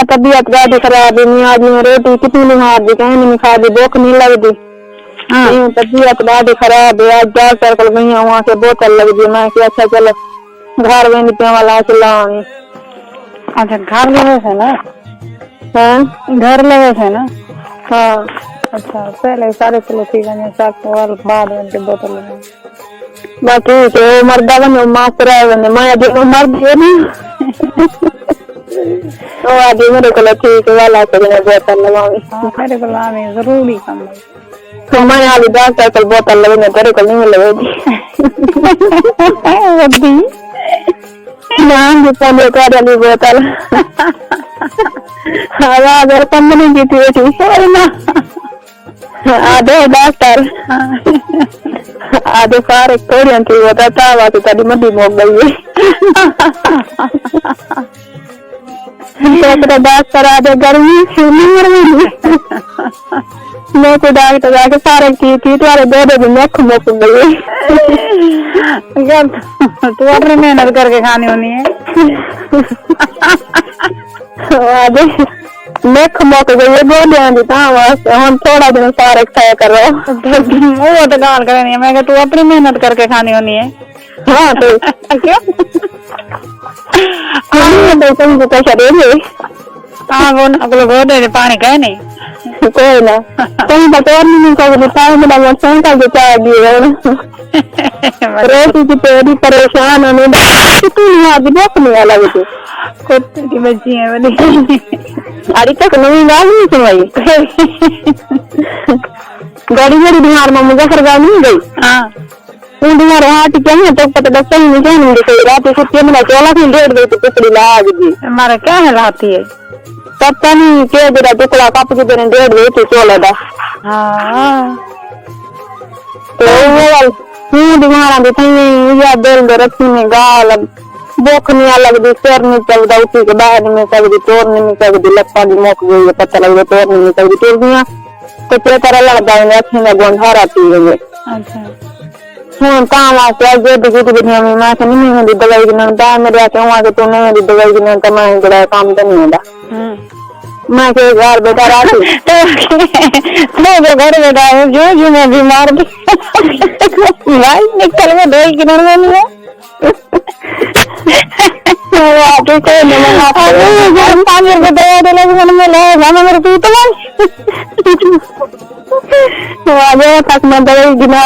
तबीयत ज्यादा खराब है। मैं आज मैं रोटी कितनी नहीं मार दी, कहीं नहीं खा दी, भूख नहीं लगती। तबीयत ज्यादा खराब है। आज डॉक्टर को गई वहाँ से बोतल लग दी। मैं कि अच्छा चलो घर में पे वाला चलाऊंगी। अच्छा घर लगे थे ना? हाँ घर लगे थे ना? हाँ। अच्छा पहले सारे चलो ठीक है, मैं साथ बाद में बोतल लगा बाकी तो मर्दा बने मास्टर बने मैं अभी मर्द है ना। तो आज मेरे को ठीक वाला से बोतल लगाऊंगी। मेरे को लाने जरूरी काम है। तो मैं आज डॉक्टर को बोतल लगने तेरे को नहीं लगेगी। नाम भी पहले कर वाली बोतल अगर कंपनी की थी ना आधे डॉक्टर आधे सारे थोड़ी थी बताता हुआ तो तभी मधी मोक गई डॉक्टर आधे गर्मी मैं को डॉक्टर जाके सारे की थी तुम्हारे दो दिन में मोक गई। तू अपनी मेहनत करके खानी होनी है। आधे मेख मोक गई बोले हम थोड़ा दिन सारे खाया करो। वो तो गाल करनी है। मैं तू अपनी मेहनत करके खानी होनी है। हाँ तो क्यों तुम पैसा देंगे? हाँ वो अगले दे पानी कहे नहीं कोई ना कहीं बता नहीं सकता मेरा मोटरसाइकिल का बेचा दिए रोटी की तेरी परेशान होने बहुत नहीं अलग थी कुत्ते की बच्ची है वाली। अरे तक नवी बात नहीं सुनाई गाड़ी मेरी बिहार में मुजफ्फरगढ़ नहीं गई। हाँ तुम्हारे हाथ क्या है तो पता दस नहीं क्या नहीं दिखाई रात को मेरा 14 की लेट गई तो कुकड़ी लाग दी। हमारा क्या है लाती है पता नहीं क्या तेरा टुकड़ा कप की तरह डेढ़ गई थी 14 था। हाँ तो वो दिमाग में थी या दिल दे रखी में गाल भूख नहीं लगती सिर नहीं चलता उसी के बाद में सकती तोड़ने में सकती लत्ता भी मोक गई पता लग गया तोड़ने में सकती तोड़ दिया तो तरह लगता है अच्छी में गोंधारा पी गई। अच्छा हूँ काम आके दुनिया में मैं नहीं होती दवाई की नहीं मेरे आके वहाँ के तो नहीं होती दवाई की नहीं तो मैं जरा काम तो नहीं होता। मैं के घर बेटा राखी तो घर बेटा जो मैं बीमार भाई निकल में दवाई की नहीं है तक मैं दवाई गिना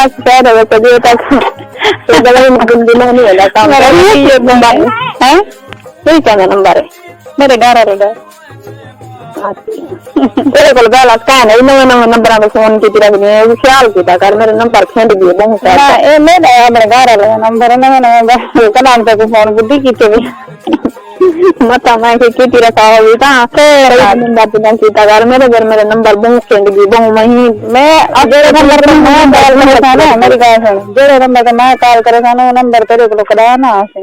दवाई नहीं होगा काम यही क्या नंबर है मेरे घर तेरे को बैलेंस क्या है नवे नवे नंबर में फोन की तरह ख्याल किया कर मेरे नंबर खेल दिए बहुत मेरे घर नंबर नवे कलाम तक फोन बुद्धि की मता मैं की रखा होगी नंबर किया कर मेरे घर मेरे नंबर बहुत खेल दी बहु मही मैं जेड़े नंबर पे मैं कॉल करे था ना मेरी बात सुन जेड़े नंबर पे मैं कॉल करे था ना वो नंबर तेरे को करा ना आसे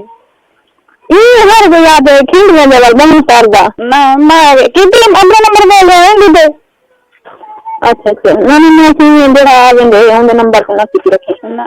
ये हर कोई याद है खींच में लेवल बहुत करदा ना मैं कितने अपना नंबर बोल रहे हैं दीदी। अच्छा अच्छा ना मैं जेड़ा आ गए उनके नंबर को ना किसी रखे ना